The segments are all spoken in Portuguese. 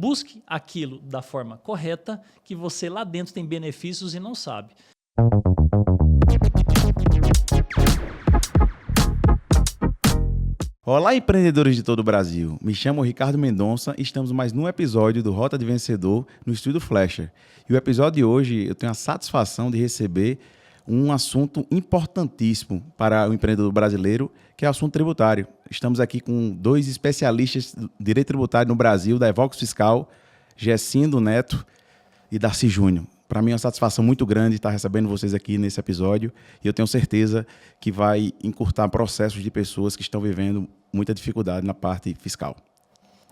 busque aquilo da forma correta, que você lá dentro tem benefícios e não sabe. Olá, empreendedores de todo o Brasil. Me chamo Ricardo Mendonça e estamos mais num episódio do Rota de Vencedor no Estúdio Flasher. E o episódio de hoje eu tenho a satisfação de receber um assunto importantíssimo para o empreendedor brasileiro, que é o assunto tributário. Estamos aqui com dois especialistas de direito tributário no Brasil, da Evox Fiscal, Gessindo Neto e Darcy Júnior. Para mim é uma satisfação muito grande estar recebendo vocês aqui nesse episódio e eu tenho certeza que vai encurtar processos de pessoas que estão vivendo muita dificuldade na parte fiscal.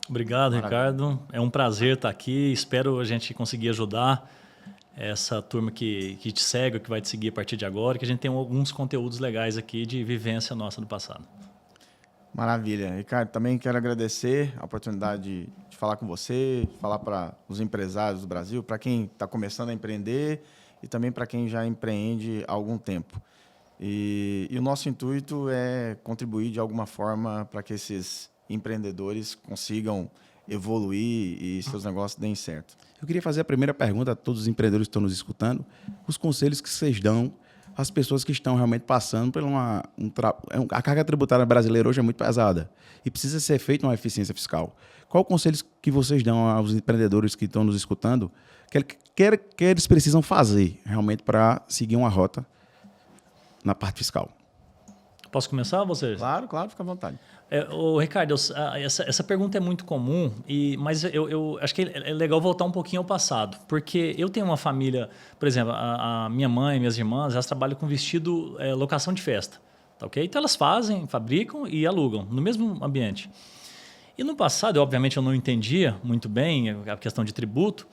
Obrigado, Ricardo. É um prazer estar aqui. Espero a gente conseguir ajudar essa turma que te segue, que vai te seguir a partir de agora, que a gente tem alguns conteúdos legais aqui de vivência nossa do passado. Maravilha. Ricardo, também quero agradecer a oportunidade de falar com você, falar para os empresários do Brasil, para quem está começando a empreender e também para quem já empreende há algum tempo. E o nosso intuito é contribuir de alguma forma para que esses empreendedores consigam evoluir e seus negócios deem certo. Eu queria fazer a primeira pergunta a todos os empreendedores que estão nos escutando, os conselhos que vocês dão às pessoas que estão realmente passando por a carga tributária brasileira hoje é muito pesada e precisa ser feita uma eficiência fiscal. Qual conselhos que vocês dão aos empreendedores que estão nos escutando que eles precisam fazer realmente para seguir uma rota na parte fiscal? Posso começar, vocês? Claro, fica à vontade. Ricardo, essa pergunta é muito comum, mas eu acho que é legal voltar um pouquinho ao passado, porque eu tenho uma família, por exemplo, a minha mãe, minhas irmãs, elas trabalham com vestido, locação de festa, tá ok? Então elas fazem, fabricam e alugam no mesmo ambiente. E no passado, obviamente, eu não entendia muito bem a questão de tributo,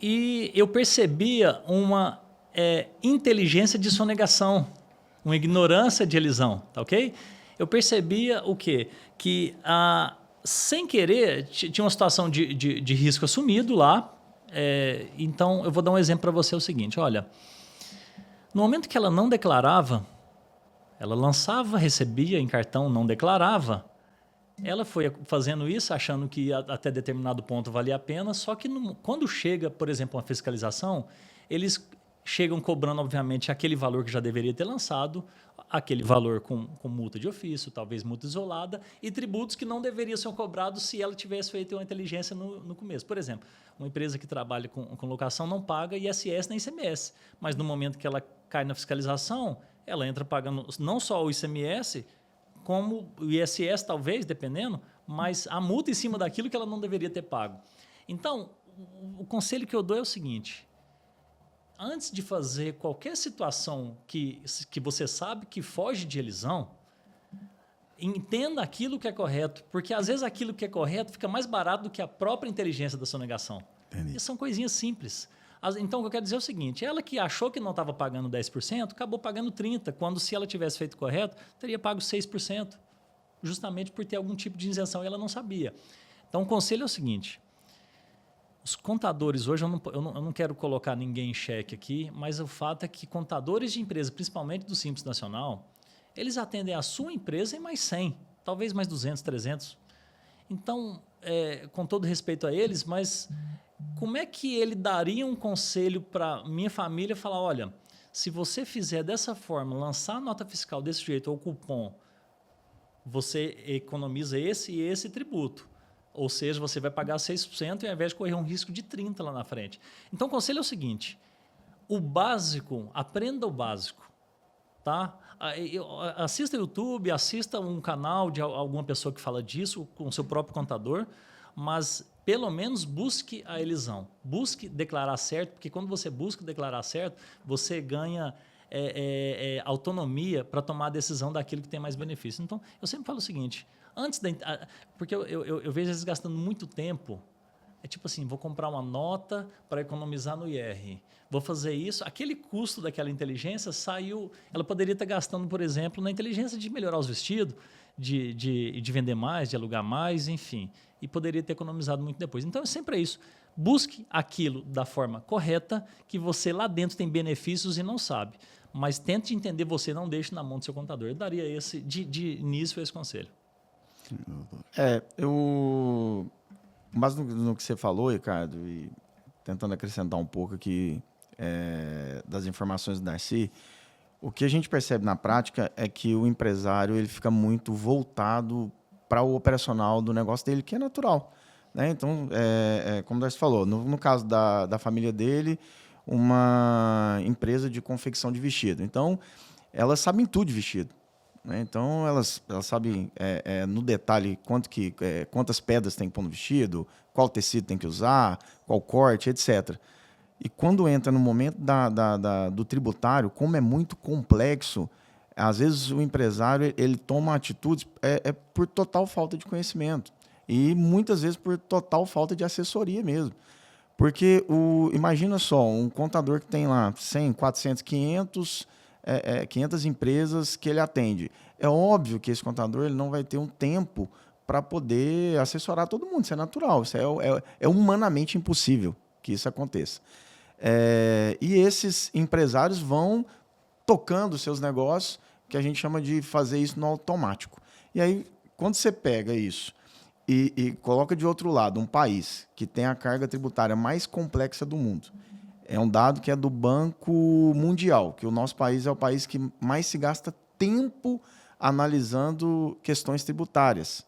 e eu percebia uma inteligência de sonegação, uma ignorância de elisão, tá ok? Eu percebia o quê? Que, sem querer, tinha uma situação de risco assumido lá. Então, eu vou dar um exemplo para você, o seguinte, olha, no momento que ela não declarava, ela lançava, recebia em cartão, não declarava, ela foi fazendo isso, achando que até determinado ponto valia a pena, só que quando chega, por exemplo, uma fiscalização, eles chegam cobrando, obviamente, aquele valor que já deveria ter lançado, aquele valor com multa de ofício, talvez multa isolada, e tributos que não deveriam ser cobrados se ela tivesse feito uma inteligência no começo. Por exemplo, uma empresa que trabalha com locação não paga ISS nem ICMS, mas no momento que ela cai na fiscalização, ela entra pagando não só o ICMS, como o ISS, talvez, dependendo, mas a multa em cima daquilo que ela não deveria ter pago. Então, o conselho que eu dou é o seguinte: antes de fazer qualquer situação que você sabe que foge de elisão, entenda aquilo que é correto, porque às vezes aquilo que é correto fica mais barato do que a própria inteligência da sonegação. E são coisinhas simples. Então, o que eu quero dizer é o seguinte: ela que achou que não estava pagando 10%, acabou pagando 30%, quando se ela tivesse feito correto, teria pago 6%, justamente por ter algum tipo de isenção e ela não sabia. Então, o conselho é o seguinte: os contadores hoje, eu não quero colocar ninguém em xeque aqui, mas o fato é que contadores de empresa, principalmente do Simples Nacional, eles atendem a sua empresa e mais 100, talvez mais 200, 300. Então, com todo respeito a eles, mas como é que ele daria um conselho para minha família falar, olha, se você fizer dessa forma, lançar a nota fiscal desse jeito ou cupom, você economiza esse e esse tributo. Ou seja, você vai pagar 6% ao invés de correr um risco de 30% lá na frente. Então, o conselho é o seguinte: o básico, aprenda o básico. Tá? Assista YouTube, assista um canal de alguma pessoa que fala disso, com o seu próprio contador, mas pelo menos busque a elisão. Busque declarar certo, porque quando você busca declarar certo, você ganha autonomia para tomar a decisão daquilo que tem mais benefício. Então, eu sempre falo o seguinte: porque eu vejo eles gastando muito tempo. É tipo assim, vou comprar uma nota para economizar no IR. Vou fazer isso. Aquele custo daquela inteligência saiu. Ela poderia estar gastando, por exemplo, na inteligência de melhorar os vestidos, de vender mais, de alugar mais, enfim. E poderia ter economizado muito depois. Então, sempre é isso. Busque aquilo da forma correta, que você lá dentro tem benefícios e não sabe. Mas tente entender você, não deixe na mão do seu contador. Eu daria de início esse conselho. com base no que você falou, Ricardo, e tentando acrescentar um pouco aqui das informações do Darcy, o que a gente percebe na prática é que o empresário ele fica muito voltado para o operacional do negócio dele, que é natural, né? Então, como o Darcy falou, no caso da família dele, uma empresa de confecção de vestido. Então, elas sabem tudo de vestido, né? Então, elas sabem no detalhe quantas pedras tem que pôr no vestido, qual tecido tem que usar, qual corte, etc. E quando entra no momento do tributário, como é muito complexo, às vezes o empresário ele toma atitudes por total falta de conhecimento e muitas vezes por total falta de assessoria mesmo. Porque imagina só, um contador que tem lá 100, 400, 500 empresas que ele atende. É óbvio que esse contador ele não vai ter um tempo para poder assessorar todo mundo, isso é natural, isso é humanamente impossível que isso aconteça. E esses empresários vão tocando seus negócios, que a gente chama de fazer isso no automático. E aí, quando você pega isso e coloca de outro lado um país que tem a carga tributária mais complexa do mundo, é um dado que é do Banco Mundial, que o nosso país é o país que mais se gasta tempo analisando questões tributárias.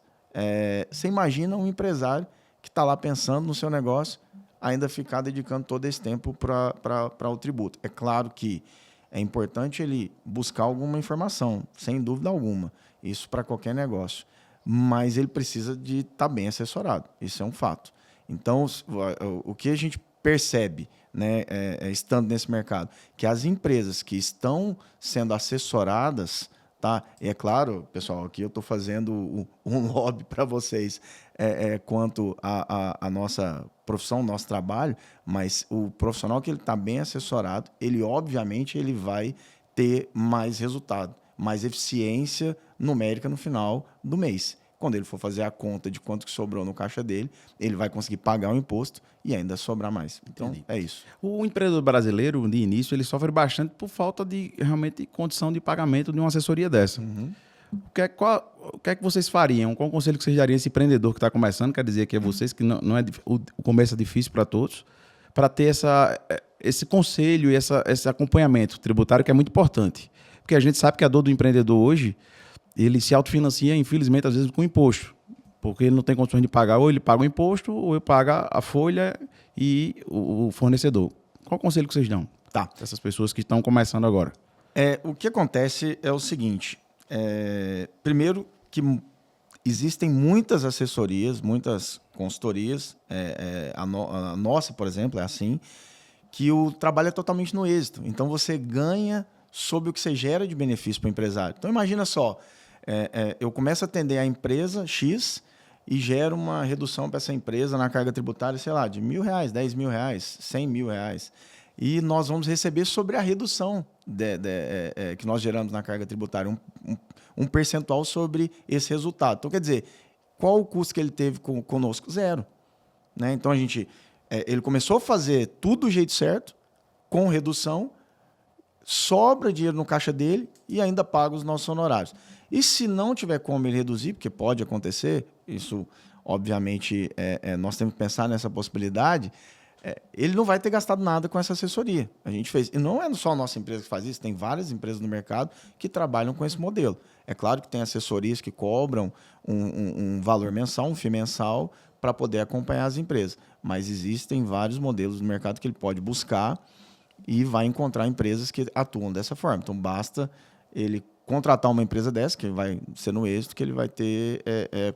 Você imagina um empresário que está lá pensando no seu negócio, ainda ficar dedicando todo esse tempo para o tributo. É claro que é importante ele buscar alguma informação, sem dúvida alguma. Isso para qualquer negócio. Mas ele precisa de estar bem assessorado. Isso é um fato. Então, o que a gente percebe, né, estando nesse mercado, que as empresas que estão sendo assessoradas, tá? E é claro, pessoal, aqui eu estou fazendo um lobby para vocês quanto à nossa profissão, nosso trabalho, mas o profissional que ele está bem assessorado, ele obviamente ele vai ter mais resultado, mais eficiência numérica no final do mês. Quando ele for fazer a conta de quanto que sobrou no caixa dele, ele vai conseguir pagar o imposto e ainda sobrar mais. Então, Entendi. é isso. O empreendedor brasileiro, de início, ele sofre bastante por falta de realmente condição de pagamento de uma assessoria dessa. O que é que vocês fariam? Qual o conselho que vocês dariam a esse empreendedor que está começando? Quer dizer que é vocês, que não é, o começo é difícil para todos, para ter esse conselho e esse acompanhamento tributário que é muito importante. Porque a gente sabe que a dor do empreendedor hoje, ele se autofinancia, infelizmente, às vezes com imposto. Porque ele não tem condições de pagar, ou ele paga o imposto, ou ele paga a folha e o fornecedor. Qual o conselho que vocês dão? Tá. Essas pessoas que estão começando agora. O que acontece é o seguinte. Primeiro que existem muitas assessorias, muitas consultorias, a nossa, por exemplo, é assim, que o trabalho é totalmente no êxito. Então, você ganha sobre o que você gera de benefício para o empresário. Então, imagina só, eu começo a atender a empresa X e gero uma redução para essa empresa na carga tributária, sei lá, de R$1.000, R$10.000, R$100.000. E nós vamos receber sobre a redução que nós geramos na carga tributária, um percentual sobre esse resultado. Então, quer dizer, qual o custo que ele teve conosco? Zero. Né? Então, ele começou a fazer tudo do jeito certo, com redução, sobra dinheiro no caixa dele e ainda paga os nossos honorários. E se não tiver como ele reduzir, porque pode acontecer, isso, obviamente, nós temos que pensar nessa possibilidade, ele não vai ter gastado nada com essa assessoria. A gente fez. E não é só a nossa empresa que faz isso, tem várias empresas no mercado que trabalham com esse modelo. É claro que tem assessorias que cobram um valor mensal, um FII mensal, para poder acompanhar as empresas. Mas existem vários modelos no mercado que ele pode buscar e vai encontrar empresas que atuam dessa forma. Então, basta ele contratar uma empresa dessa, que vai ser no êxito, que ele vai ter,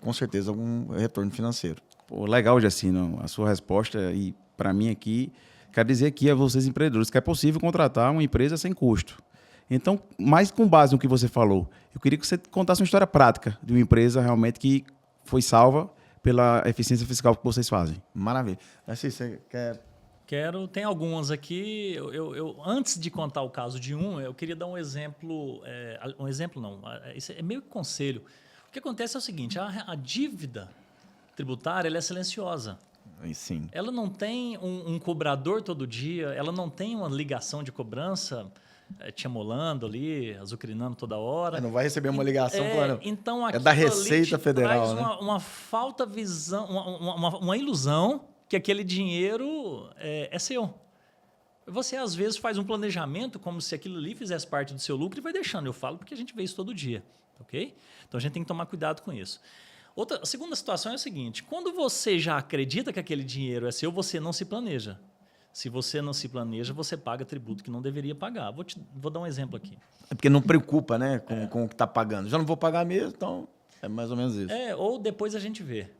com certeza, algum retorno financeiro. Pô, legal, Jacino, a sua resposta. E para mim aqui, quero dizer aqui a vocês empreendedores que é possível contratar uma empresa sem custo. Então, mais com base no que você falou, eu queria que você contasse uma história prática de uma empresa realmente que foi salva pela eficiência fiscal que vocês fazem. Maravilha. Assim, você quer... Tem algumas aqui. Antes de contar o caso de eu queria dar um exemplo. Um exemplo não, isso é meio que conselho. O que acontece é o seguinte: a dívida tributária ela é silenciosa. Sim. Ela não tem um cobrador todo dia, ela não tem uma ligação de cobrança te amolando ali, azucrinando toda hora. Não vai receber uma ligação falando. Então, É da aquilo ali Receita te Federal, traz né? uma falta visão, uma ilusão que aquele dinheiro é seu. Você, às vezes, faz um planejamento como se aquilo ali fizesse parte do seu lucro e vai deixando. Eu falo porque a gente vê isso todo dia, ok? Então, a gente tem que tomar cuidado com isso. A segunda situação é a seguinte. Quando você já acredita que aquele dinheiro é seu, você não se planeja. Se você não se planeja, você paga tributo que não deveria pagar. Vou dar um exemplo aqui. É porque não preocupa, né, com o que está pagando. Já não vou pagar mesmo, então é mais ou menos isso. Ou depois a gente vê.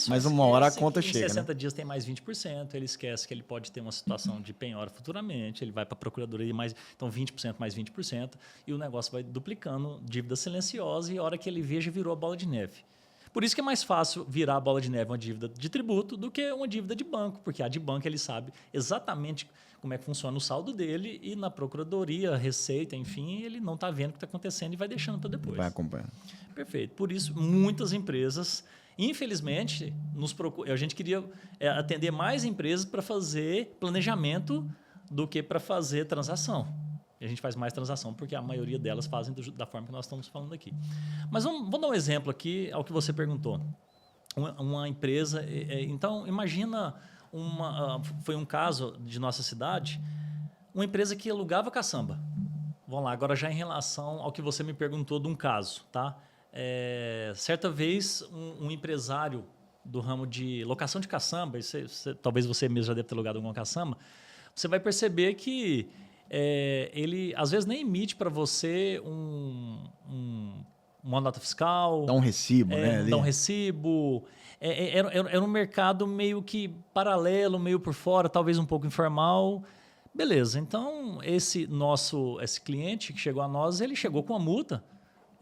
Mas uma hora a conta chega. Em 60 dias tem mais 20%, ele esquece que ele pode ter uma situação de penhora futuramente, ele vai para a procuradoria mais, então 20% mais 20%, e o negócio vai duplicando, dívida silenciosa, e a hora que ele veja virou a bola de neve. Por isso que é mais fácil virar a bola de neve uma dívida de tributo do que uma dívida de banco, porque a de banco ele sabe exatamente como é que funciona o saldo dele e na procuradoria, receita, enfim, ele não está vendo o que está acontecendo e vai deixando para depois. Vai acompanhando. Perfeito. Por isso, muitas empresas, infelizmente, a gente queria atender mais empresas para fazer planejamento do que para fazer transação. E a gente faz mais transação porque a maioria delas fazem da forma que nós estamos falando aqui. Mas vamos dar um exemplo aqui ao que você perguntou. Uma empresa... Então, imagina... foi um caso de nossa cidade, uma empresa que alugava caçamba. Vamos lá, agora já em relação ao que você me perguntou de um caso. Tá? Certa vez, um empresário do ramo de locação de caçamba, talvez você mesmo já deve ter alugado alguma caçamba, você vai perceber que ele, às vezes, nem emite para você uma nota fiscal. Dá um recibo, né? Dá um recibo. Era um mercado meio que paralelo, meio por fora, talvez um pouco informal. Beleza, então esse cliente que chegou a nós, ele chegou com a multa.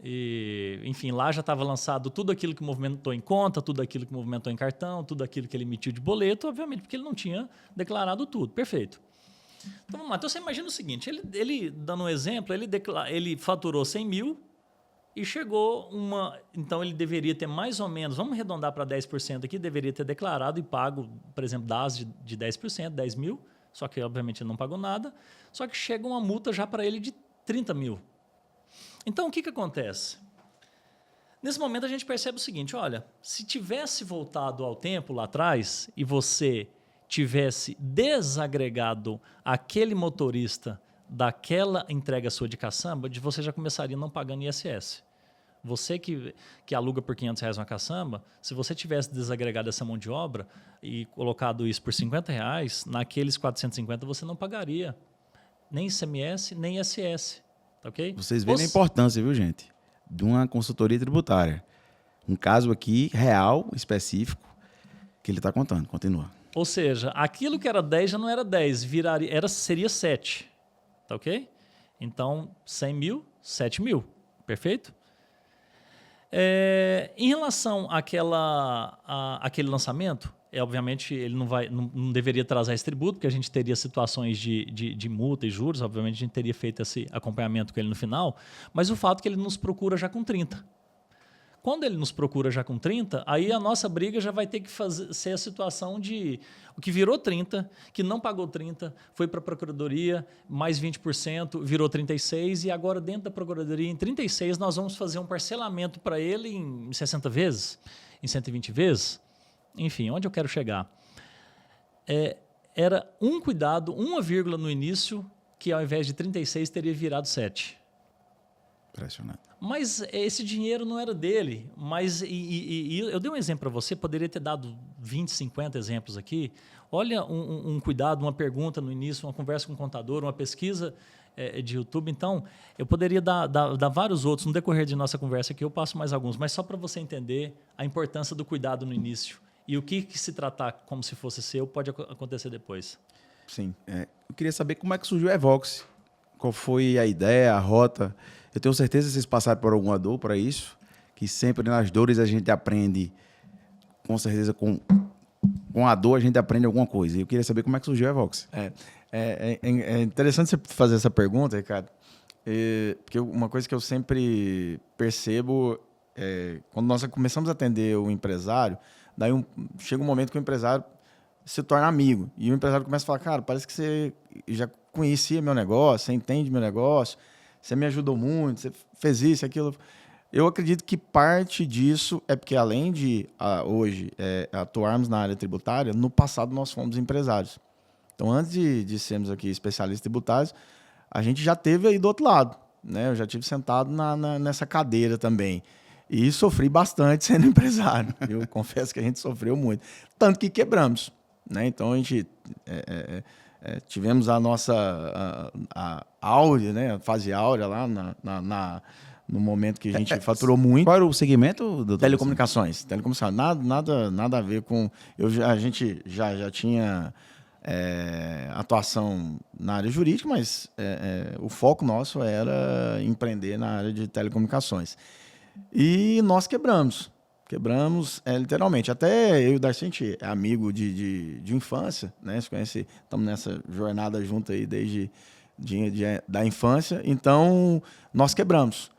E, enfim, lá já estava lançado tudo aquilo que movimentou em conta, tudo aquilo que movimentou em cartão, tudo aquilo que ele emitiu de boleto, obviamente, porque ele não tinha declarado tudo. Perfeito. Então, vamos lá. Então, você imagina o seguinte, ele dando um exemplo, ele faturou 100 mil e chegou então, ele deveria ter mais ou menos, vamos arredondar para 10% aqui, deveria ter declarado e pago, por exemplo, DAS de 10%, 10 mil, só que, obviamente, ele não pagou nada, só que chega uma multa já para ele de 30 mil. Então, o que acontece? Nesse momento, a gente percebe o seguinte, olha, se tivesse voltado ao tempo lá atrás e você tivesse desagregado aquele motorista daquela entrega sua de caçamba, você já começaria não pagando ISS. Você que aluga por R$500 uma caçamba, se você tivesse desagregado essa mão de obra e colocado isso por R$50, naqueles 450 você não pagaria nem ICMS, nem ISS. Tá okay? Vocês veem a importância, viu, gente, de uma consultoria tributária. Um caso aqui real, específico, que ele está contando. Continua. Ou seja, aquilo que era 10 já não era 10, seria 7. Tá ok? Então, 100 mil, 7 mil. Perfeito? Em relação àquele lançamento, obviamente ele não deveria trazer esse tributo, porque a gente teria situações de multa e juros, obviamente a gente teria feito esse acompanhamento com ele no final, mas o fato é que ele nos procura já com 30. Quando ele nos procura já com 30, aí a nossa briga já vai ter que ser a situação de o que virou 30, que não pagou 30, foi para a procuradoria, mais 20%, virou 36%, e agora dentro da procuradoria, em 36%, nós vamos fazer um parcelamento para ele em 60 vezes, em 120 vezes. Enfim, onde eu quero chegar? Era um cuidado, uma vírgula no início, que ao invés de 36 teria virado 7. Impressionante. Mas esse dinheiro não era dele. Mas eu dei um exemplo para você, poderia ter dado 20, 50 exemplos aqui. Olha um cuidado, uma pergunta no início, uma conversa com o contador, uma pesquisa de YouTube. Então, eu poderia dar vários outros. No decorrer de nossa conversa aqui, eu passo mais alguns. Mas só para você entender a importância do cuidado no início. E o que se tratar como se fosse seu pode acontecer depois. Sim. Eu queria saber como é que surgiu a Evox. Qual foi a ideia, a rota? Eu tenho certeza que vocês passaram por alguma dor para isso, que sempre nas dores a gente aprende, com certeza com a dor a gente aprende alguma coisa. E eu queria saber como é que surgiu a Evox. É interessante você fazer essa pergunta, Ricardo, porque uma coisa que eu sempre percebo quando nós começamos a atender o empresário, daí chega um momento que o empresário se torna amigo. E o empresário começa a falar, cara, parece que você já conhecia meu negócio, você entende meu negócio, você me ajudou muito, você fez isso, aquilo. Eu acredito que parte disso é porque, além de hoje atuarmos na área tributária, no passado nós fomos empresários. Então, antes de sermos aqui especialistas tributários, a gente já teve aí do outro lado, né? Eu já tive sentado nessa cadeira também. E sofri bastante sendo empresário. Eu confesso que a gente sofreu muito. Tanto que quebramos, né? Então, a gente tivemos a nossa a áurea, né? A fase áurea lá no momento que a gente faturou muito. Qual era o segmento, doutor? Telecomunicações. Nada a ver com... A gente já tinha atuação na área jurídica, mas o foco nosso era empreender na área de telecomunicações. E nós quebramos. Quebramos literalmente. Até eu e o Darcy, a gente é amigo de infância, né? Se conhece, estamos nessa jornada junto aí desde da infância. Então, nós quebramos.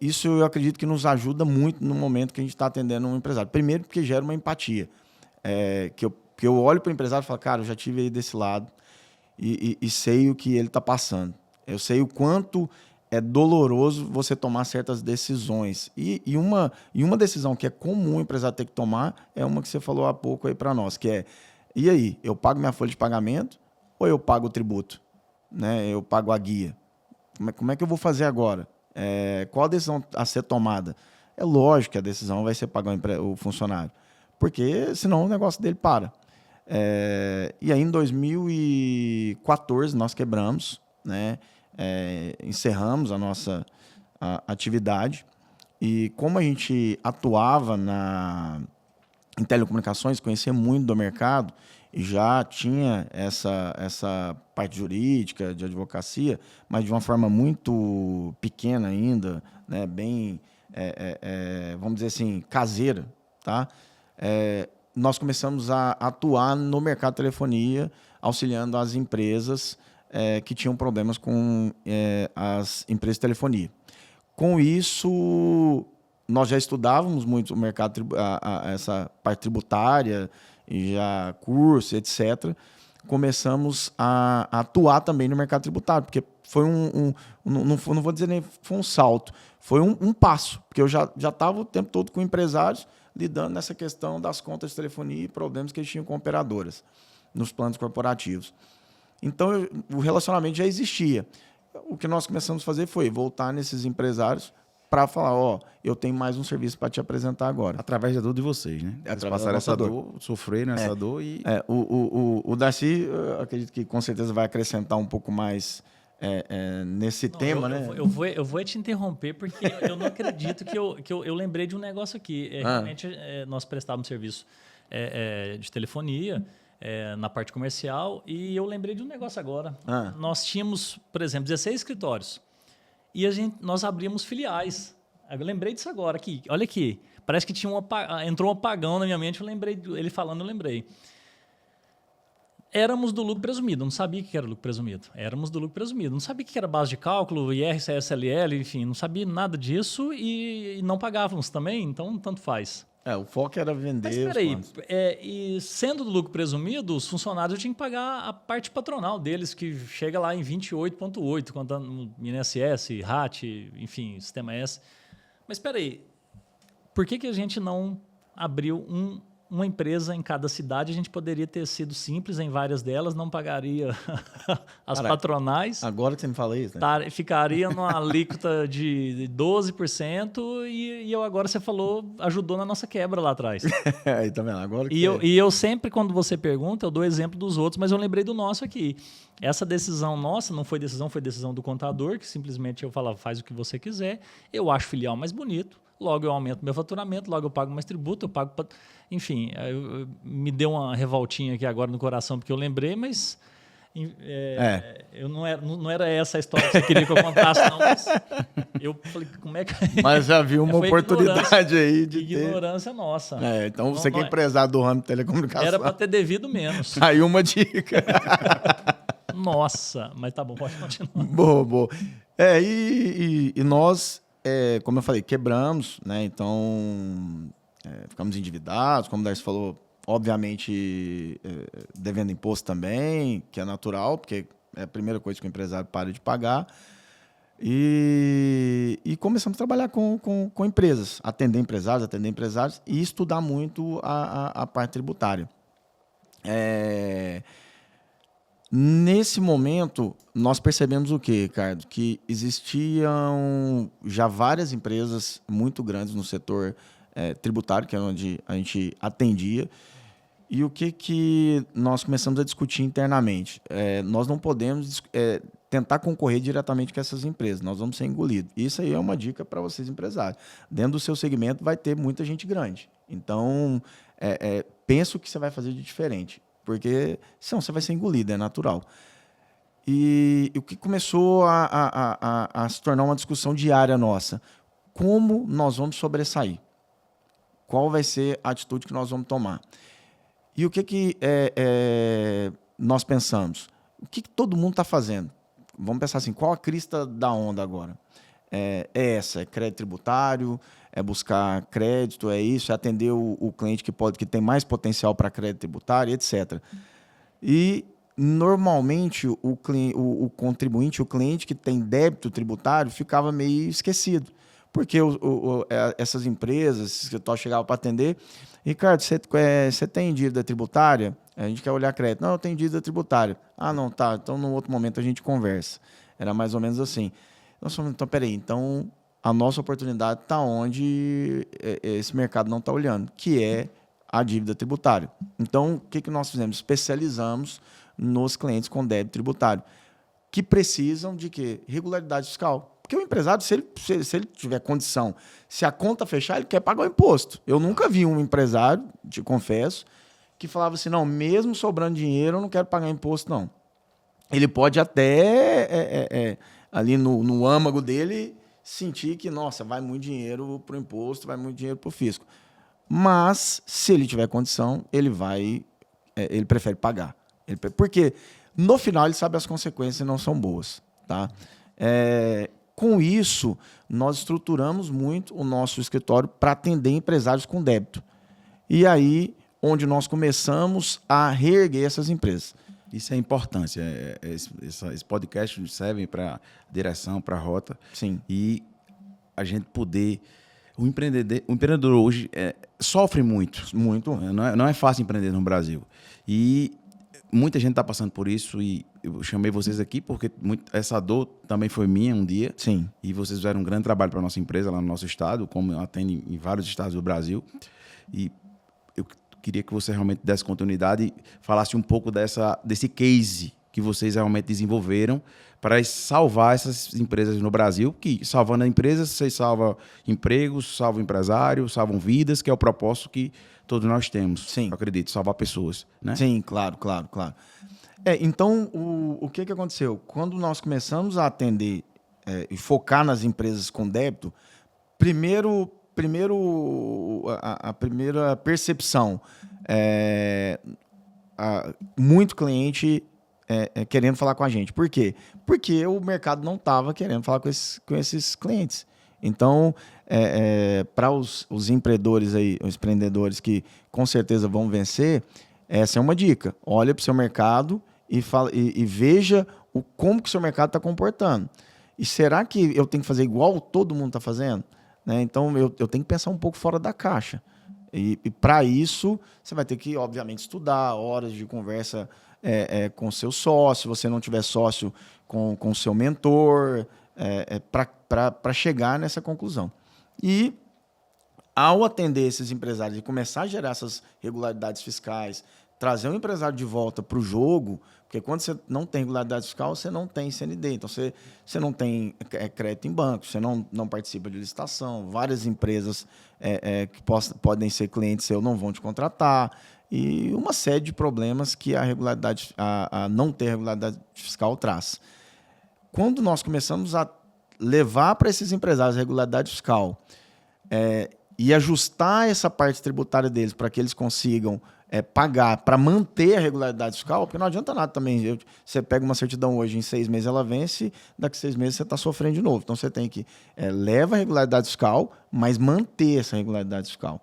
Isso eu acredito que nos ajuda muito no momento que a gente está atendendo um empresário. Primeiro, porque gera uma empatia. Que eu olho para o empresário e falo, cara, eu já estive aí desse lado e sei o que ele está passando. Eu sei o quanto é doloroso você tomar certas decisões. E uma decisão que é comum o empresário ter que tomar é uma que você falou há pouco aí para nós, que é, e aí, eu pago minha folha de pagamento ou eu pago o tributo? Né? Eu pago a guia? Como é que eu vou fazer agora? Qual a decisão a ser tomada? É lógico que a decisão vai ser pagar o funcionário, porque senão o negócio dele para. E aí, em 2014, nós quebramos, né? Encerramos a nossa atividade. E como a gente atuava em telecomunicações, conhecia muito do mercado e já tinha essa parte jurídica, de advocacia, mas de uma forma muito pequena ainda, né? Bem, vamos dizer assim, caseira, tá? Nós começamos a atuar no mercado de telefonia, auxiliando as empresas que tinham problemas com as empresas de telefonia. Com isso, nós já estudávamos muito o mercado, essa parte tributária, e já curso, etc. Começamos a atuar também no mercado tributário, porque foi não vou dizer nem foi um salto, foi um passo, porque eu já estava o tempo todo com empresários lidando nessa questão das contas de telefonia e problemas que eles tinham com operadoras nos planos corporativos. Então, o relacionamento já existia. O que nós começamos a fazer foi voltar nesses empresários para falar, eu tenho mais um serviço para te apresentar agora. Através da dor de vocês, né? Eles passaram essa dor, sofreram essa dor e... O Darcy, eu acredito que com certeza vai acrescentar um pouco mais nesse tema, né? Eu vou te interromper porque eu não acredito que eu lembrei de um negócio aqui. Realmente, nós prestávamos serviço de telefonia na parte comercial e eu lembrei de um negócio agora. Nós tínhamos, por exemplo, 16 escritórios e nós abrimos filiais. Eu lembrei disso agora aqui. Olha aqui, parece que entrou um apagão na minha mente. Eu lembrei ele falando, eu lembrei. Éramos do lucro presumido, não sabia o que era lucro presumido. Éramos do lucro presumido, não sabia o que era base de cálculo, IR, CSLL, enfim, não sabia nada disso e não pagávamos também, então tanto faz. O foco era vender. Mas espera aí, e sendo do lucro presumido, os funcionários tinham que pagar a parte patronal deles, que chega lá em 28,8, contando no INSS, RAT, enfim, Sistema S. Mas espera aí, por que a gente não abriu uma empresa em cada cidade? A gente poderia ter sido simples em várias delas, não pagaria as patronais. Agora que você me fala isso, né? Ficaria numa alíquota de 12% e agora você falou, ajudou na nossa quebra lá atrás. Aí tá vendo? Agora que eu sempre, quando você pergunta, eu dou exemplo dos outros, mas eu lembrei do nosso aqui. Essa decisão nossa não foi decisão, foi decisão do contador, que simplesmente eu falava, faz o que você quiser. Eu acho filial mais bonito. Logo eu aumento meu faturamento, logo eu pago mais tributo, eu pago... Enfim, me deu uma revoltinha aqui agora no coração, porque eu lembrei, mas... Eu não era essa a história que você queria que eu contasse, não. Mas eu falei, como é que... Mas já viu uma oportunidade aí de ignorância nossa. Então você que é empresário do ramo de telecomunicação... Era para ter devido menos. Aí uma dica. Nossa, mas tá bom, pode continuar. Boa. E nós... como eu falei, quebramos, né? Então, ficamos endividados, como o Darcy falou, obviamente, devendo imposto também, que é natural, porque é a primeira coisa que o empresário para de pagar. E começamos a trabalhar com empresas, atender empresários e estudar muito a parte tributária. Nesse momento, nós percebemos o quê, Ricardo? Que existiam já várias empresas muito grandes no setor tributário, que é onde a gente atendia. E o que nós começamos a discutir internamente? Nós não podemos tentar concorrer diretamente com essas empresas, nós vamos ser engolidos. Isso aí é uma dica para vocês, empresários. Dentro do seu segmento vai ter muita gente grande. Então, pensa o que você vai fazer de diferente, porque senão você vai ser engolido, é natural. E o que começou a se tornar uma discussão diária nossa? Como nós vamos sobressair? Qual vai ser a atitude que nós vamos tomar? E o que nós pensamos? O que todo mundo está fazendo? Vamos pensar assim, qual a crista da onda agora? É crédito tributário, é buscar crédito, é isso, é atender o cliente que tem mais potencial para crédito tributário, etc. E, normalmente, o contribuinte, o cliente que tem débito tributário, ficava meio esquecido. Porque essas empresas, esse escritório chegava para atender, Ricardo, você tem dívida tributária? A gente quer olhar crédito. Não, eu tenho dívida tributária. Ah, não, tá. Então, num outro momento, a gente conversa. Era mais ou menos assim. Então, peraí. Então, a nossa oportunidade está onde esse mercado não está olhando, que é a dívida tributária. Então, o que nós fizemos? Especializamos nos clientes com débito tributário, que precisam de quê? Regularidade fiscal. Porque o empresário, se ele tiver condição, se a conta fechar, ele quer pagar o imposto. Eu nunca vi um empresário, te confesso, que falava assim, não, mesmo sobrando dinheiro, eu não quero pagar imposto, não. Ele pode até, ali no âmago dele, sentir que, nossa, vai muito dinheiro para o imposto, vai muito dinheiro para o fisco. Mas, se ele tiver condição, ele prefere pagar. Porque, no final, ele sabe as consequências não são boas. Tá? Com isso, nós estruturamos muito o nosso escritório para atender empresários com débito. E aí, onde nós começamos a reerguer essas empresas. Isso é importante. Esse podcast serve para a direção, para a rota. Sim. E a gente poder... O empreendedor hoje sofre muito. Muito. Não é fácil empreender no Brasil. E muita gente está passando por isso e eu chamei vocês aqui porque essa dor também foi minha um dia. Sim. E vocês fizeram um grande trabalho para a nossa empresa lá no nosso estado, como atende em vários estados do Brasil. E eu queria que você realmente desse continuidade e falasse um pouco desse case que vocês realmente desenvolveram para salvar essas empresas no Brasil, que salvando a empresa, vocês salvam empregos, salvam empresários, salvam vidas, que é o propósito que todos nós temos. Sim. Eu acredito, salvar pessoas. Né? Sim, claro. Então, o que aconteceu? Quando nós começamos a atender e focar nas empresas com débito, a primeira percepção muito cliente querendo falar com a gente. Por quê? Porque o mercado não estava querendo falar com esses clientes. Então, para os empreendedores aí, os empreendedores que com certeza vão vencer, essa é uma dica. Olha para o seu mercado e veja como que o seu mercado está comportando. E será que eu tenho que fazer igual todo mundo está fazendo? Né? Então, eu tenho que pensar um pouco fora da caixa. E para isso, você vai ter que, obviamente, estudar horas de conversa com o seu sócio. Se você não tiver sócio, com o seu mentor, para chegar nessa conclusão. E, ao atender esses empresários e começar a gerar essas regularidades fiscais, trazer o empresário de volta para o jogo, porque quando você não tem regularidade fiscal, você não tem CND, então você não tem crédito em banco, você não participa de licitação, várias empresas que podem ser clientes seus não vão te contratar, e uma série de problemas que a não ter regularidade fiscal traz. Quando nós começamos a levar para esses empresários a regularidade fiscal e ajustar essa parte tributária deles para que eles consigam pagar para manter a regularidade fiscal, porque não adianta nada também. Você pega uma certidão hoje, em 6 meses ela vence, daqui a 6 meses você está sofrendo de novo. Então você tem que leva a regularidade fiscal, mas manter essa regularidade fiscal.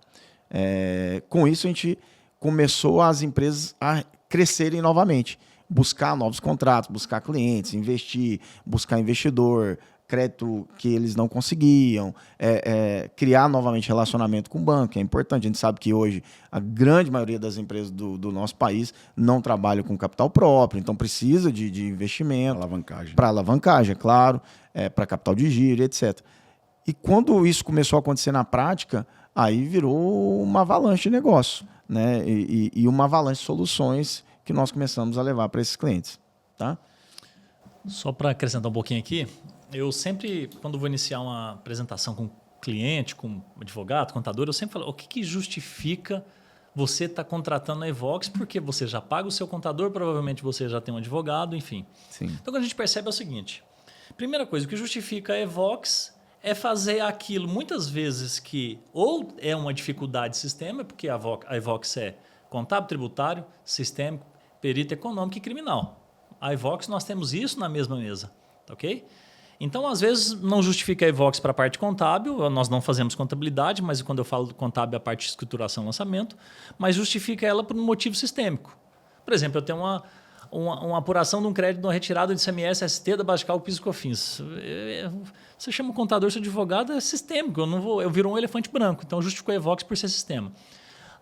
Com isso a gente começou as empresas a crescerem novamente, buscar novos contratos, buscar clientes, investir, buscar investidor, crédito que eles não conseguiam, criar novamente relacionamento com o banco, que é importante. A gente sabe que hoje a grande maioria das empresas do nosso país não trabalham com capital próprio, então precisa de investimento. Para alavancagem, é claro, para capital de giro, etc. E quando isso começou a acontecer na prática, aí virou uma avalanche de negócio, né? E uma avalanche de soluções que nós começamos a levar para esses clientes. Tá? Só para acrescentar um pouquinho aqui, eu sempre, quando vou iniciar uma apresentação com cliente, com advogado, contador, eu sempre falo, o que justifica você estar contratando a Evox? Porque você já paga o seu contador, provavelmente você já tem um advogado, enfim. Sim. Então, o que a gente percebe é o seguinte, primeira coisa, o que justifica a Evox é fazer aquilo, muitas vezes, que ou é uma dificuldade de sistema, porque a Evox é contábil, tributário, sistêmico, perito econômico e criminal. A Evox, nós temos isso na mesma mesa, ok? Então, às vezes, não justifica a Evox para a parte contábil, nós não fazemos contabilidade, mas quando eu falo contábil é a parte de escrituração e lançamento, mas justifica ela por um motivo sistêmico. Por exemplo, eu tenho uma apuração de um crédito de uma retirada de ICMS, ST da base de cálculo PIS e COFINS. Você chama o contador, seu advogado, é sistêmico, eu viro um elefante branco, então justificou a Evox por ser sistema.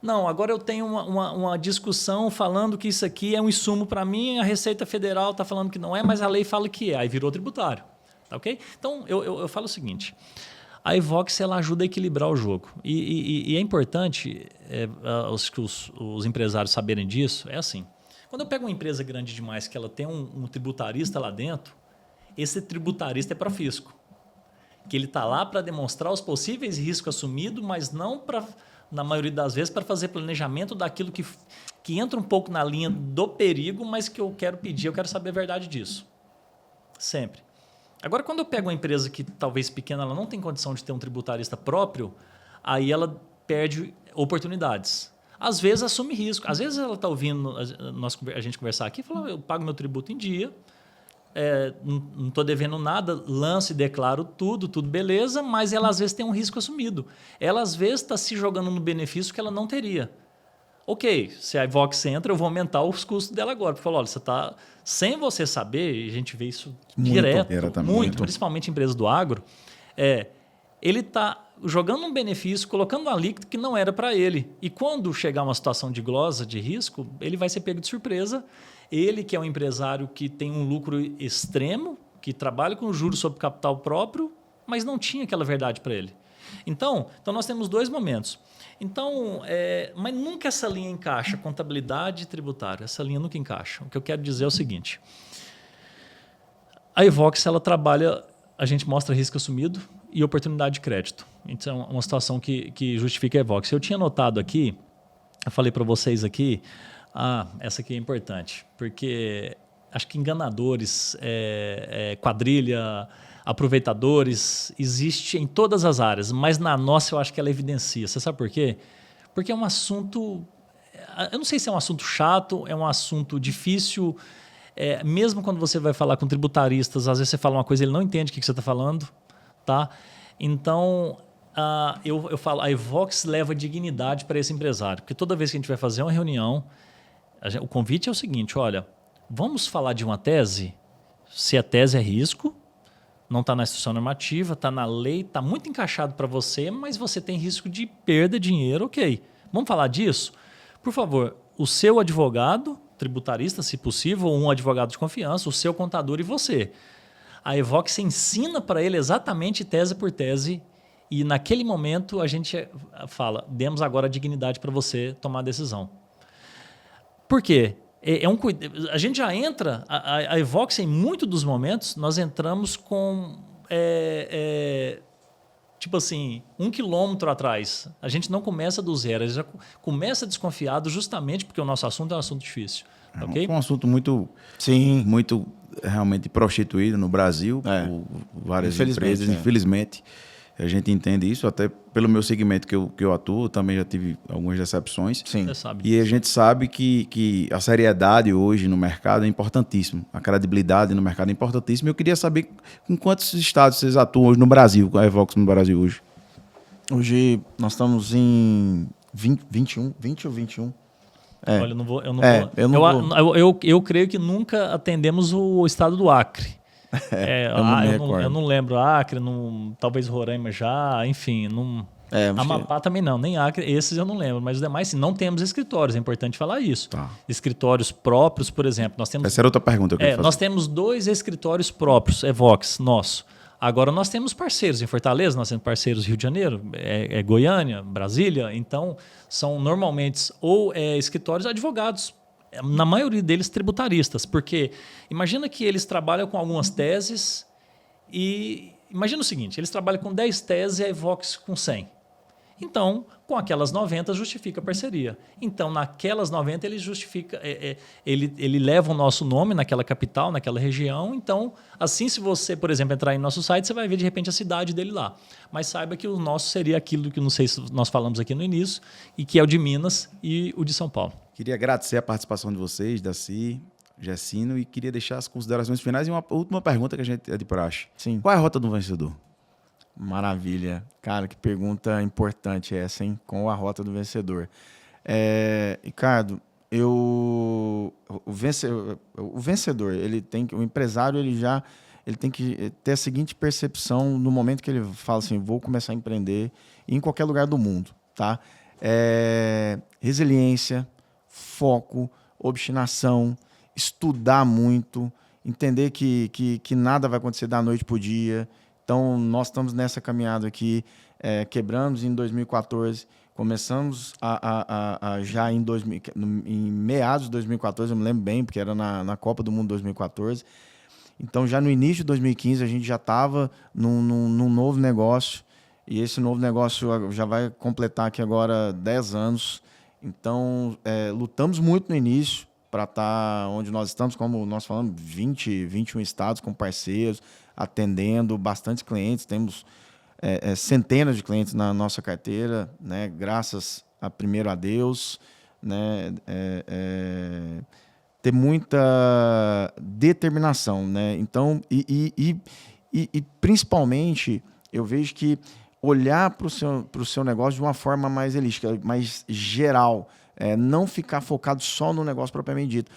Não, agora eu tenho uma discussão falando que isso aqui é um insumo para mim, a Receita Federal está falando que não é, mas a lei fala que é, aí virou tributário. Tá, okay? Então, eu falo o seguinte, a Evox ela ajuda a equilibrar o jogo. E é importante os empresários saberem disso, é assim, quando eu pego uma empresa grande demais que ela tem um tributarista lá dentro, esse tributarista é profisco, que ele está lá para demonstrar os possíveis riscos assumidos, mas não para, na maioria das vezes, para fazer planejamento daquilo que entra um pouco na linha do perigo, mas que eu quero pedir, eu quero saber a verdade disso. Sempre. Agora, quando eu pego uma empresa que talvez pequena, ela não tem condição de ter um tributarista próprio, aí ela perde oportunidades. Às vezes assume risco. Às vezes ela está ouvindo a gente conversar aqui e fala, eu pago meu tributo em dia, não estou devendo nada, lanço e declaro tudo beleza, mas ela às vezes tem um risco assumido. Ela às vezes está se jogando no benefício que ela não teria. Ok, se a Evox entra, eu vou aumentar os custos dela agora. Porque falou, olha, você está, sem você saber, e a gente vê isso muito, principalmente em empresas do agro, ele está jogando um benefício, colocando um alíquota que não era para ele. E quando chegar uma situação de glosa, de risco, ele vai ser pego de surpresa. Ele, que é um empresário que tem um lucro extremo, que trabalha com juros sobre capital próprio, mas não tinha aquela verdade para ele. Então, nós temos dois momentos. Então, mas nunca essa linha encaixa, contabilidade e tributário. Essa linha nunca encaixa. O que eu quero dizer é o seguinte. A Evox, ela trabalha, a gente mostra risco assumido e oportunidade de crédito. Então, é uma situação que justifica a Evox. Eu tinha notado aqui, eu falei para vocês aqui, essa aqui é importante, porque acho que enganadores, quadrilha, aproveitadores, existe em todas as áreas, mas na nossa eu acho que ela evidencia. Você sabe por quê? Porque é um assunto, eu não sei se é um assunto chato, é um assunto difícil, mesmo quando você vai falar com tributaristas, às vezes você fala uma coisa e ele não entende o que você está falando, tá? Então, eu falo, a Evox leva dignidade para esse empresário, porque toda vez que a gente vai fazer uma reunião, o convite é o seguinte, olha, vamos falar de uma tese, se a tese é risco, não está na instrução normativa, está na lei, está muito encaixado para você, mas você tem risco de perda de dinheiro, ok. Vamos falar disso? Por favor, o seu advogado, tributarista, se possível, ou um advogado de confiança, o seu contador e você. A Evox ensina para ele exatamente tese por tese e naquele momento a gente fala, demos agora a dignidade para você tomar a decisão. Por quê? A gente já entra, a Evox, em muitos dos momentos, nós entramos com, tipo assim, 1 quilômetro atrás. A gente não começa do zero, a gente já começa desconfiado justamente porque o nosso assunto é um assunto difícil. Okay? É um assunto muito realmente prostituído no Brasil, por várias empresas, infelizmente. A gente entende isso, até pelo meu segmento que eu atuo, também já tive algumas decepções. Sim. E a gente sabe que a seriedade hoje no mercado é importantíssima. A credibilidade no mercado é importantíssima. Eu queria saber com quantos estados vocês atuam hoje no Brasil, com a Evox no Brasil hoje. Hoje nós estamos em 20 ou 21 Olha, eu não vou. Eu creio que nunca atendemos o estado do Acre. Eu não lembro Acre, talvez Roraima já, enfim. Amapá também não, nem Acre, esses eu não lembro, mas os demais sim, não temos escritórios, é importante falar isso. Tá. Escritórios próprios, por exemplo, nós temos. Essa era outra pergunta que eu queria fazer. Nós temos 2 escritórios próprios, Evox, nosso. Agora nós temos parceiros em Fortaleza, nós temos parceiros no Rio de Janeiro, Goiânia, Brasília, então são normalmente escritórios advogados, na maioria deles tributaristas, porque imagina que eles trabalham com algumas teses e imagina o seguinte, eles trabalham com 10 teses e a Evox com 100. Então, com aquelas 90 justifica a parceria. Então, naquelas 90 ele justifica, ele leva o nosso nome naquela capital, naquela região. Então, assim, se você, por exemplo, entrar em nosso site, você vai ver de repente a cidade dele lá. Mas saiba que o nosso seria aquilo que não sei se nós falamos aqui no início, e que é o de Minas e o de São Paulo. Queria agradecer a participação de vocês, Daci, Gessino, e queria deixar as considerações finais e uma última pergunta que a gente é de praxe. Sim. Qual é a rota do vencedor? Maravilha. Cara, que pergunta importante essa, hein? Com a rota do vencedor. Ricardo, o vencedor, o empresário, ele tem que ter a seguinte percepção no momento que ele fala assim, vou começar a empreender em qualquer lugar do mundo, tá? Resiliência, foco, obstinação, estudar muito, entender que nada vai acontecer da noite para o dia. Então, nós estamos nessa caminhada aqui, quebramos em 2014, começamos já em meados de 2014, eu me lembro bem, porque era na Copa do Mundo 2014. Então, já no início de 2015, a gente já estava num novo negócio, e esse novo negócio já vai completar aqui agora 10 anos. Então, lutamos muito no início para estar onde nós estamos, como nós falamos, 21 estados com parceiros, atendendo bastante clientes, temos centenas de clientes na nossa carteira, né? Graças primeiro a Deus, né? Ter muita determinação, né? Então, e principalmente, eu vejo que olhar para o seu negócio de uma forma mais holística, mais geral, não ficar focado só no negócio propriamente dito.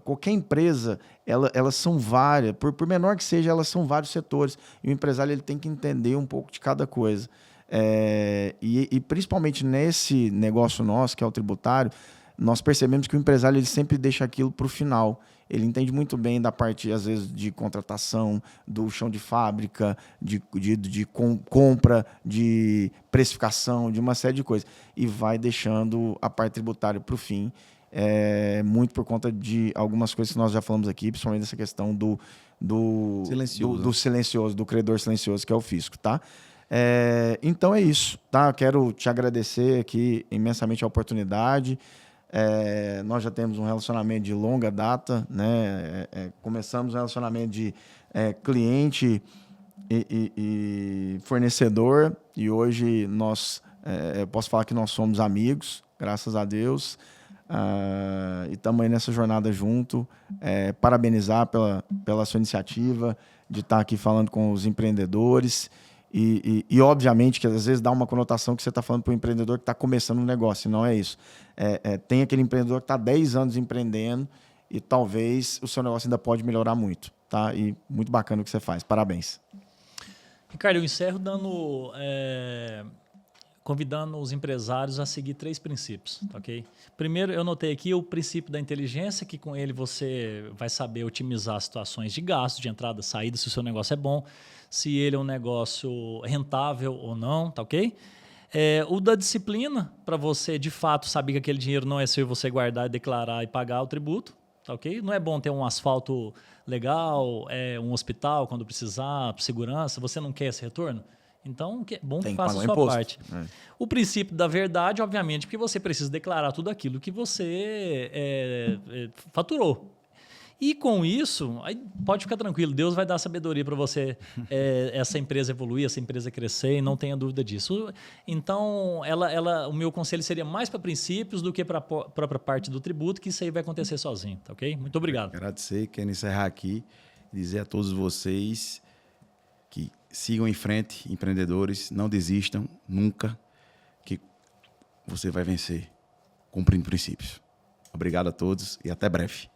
Qualquer empresa, elas são várias, por menor que seja, elas são vários setores. E o empresário ele tem que entender um pouco de cada coisa. E principalmente nesse negócio nosso, que é o tributário, nós percebemos que o empresário ele sempre deixa aquilo para o final. Ele entende muito bem da parte, às vezes, de contratação, do chão de fábrica, de compra, de precificação, de uma série de coisas. E vai deixando a parte tributária para o fim, muito por conta de algumas coisas que nós já falamos aqui, principalmente essa questão do silencioso, do credor silencioso, que é o fisco, tá? Então é isso, tá? Eu quero te agradecer aqui imensamente a oportunidade. Nós já temos um relacionamento de longa data, né? Começamos um relacionamento de cliente e fornecedor, e hoje eu posso falar que nós somos amigos, graças a Deus, e estamos aí nessa jornada junto. Parabenizar pela sua iniciativa de estar aqui falando com os empreendedores. E obviamente que às vezes dá uma conotação que você está falando para o empreendedor que está começando um negócio, e não é isso. Tem aquele empreendedor que está 10 anos empreendendo e talvez o seu negócio ainda pode melhorar muito, tá? E muito bacana o que você faz. Parabéns. Ricardo, eu encerro convidando os empresários a seguir 3 princípios, ok? Primeiro, eu notei aqui o princípio da inteligência, que com ele você vai saber otimizar situações de gasto, de entrada, saída, se o seu negócio é bom, se ele é um negócio rentável ou não, tá ok? O da disciplina, para você, de fato, saber que aquele dinheiro não é seu, você guardar, declarar e pagar o tributo, tá ok? Não é bom ter um asfalto legal, um hospital quando precisar, segurança, você não quer esse retorno? Então, é bom que faça a sua parte. O princípio da verdade, obviamente, porque você precisa declarar tudo aquilo que você faturou. E com isso, aí pode ficar tranquilo, Deus vai dar sabedoria para você, essa empresa evoluir, essa empresa crescer, e não tenha dúvida disso. Então, o meu conselho seria mais para princípios do que para a própria parte do tributo, que isso aí vai acontecer sozinho, tá ok? Muito obrigado. Agradecer, quero encerrar aqui e dizer a todos vocês que sigam em frente, empreendedores, não desistam nunca, que você vai vencer cumprindo princípios. Obrigado a todos e até breve.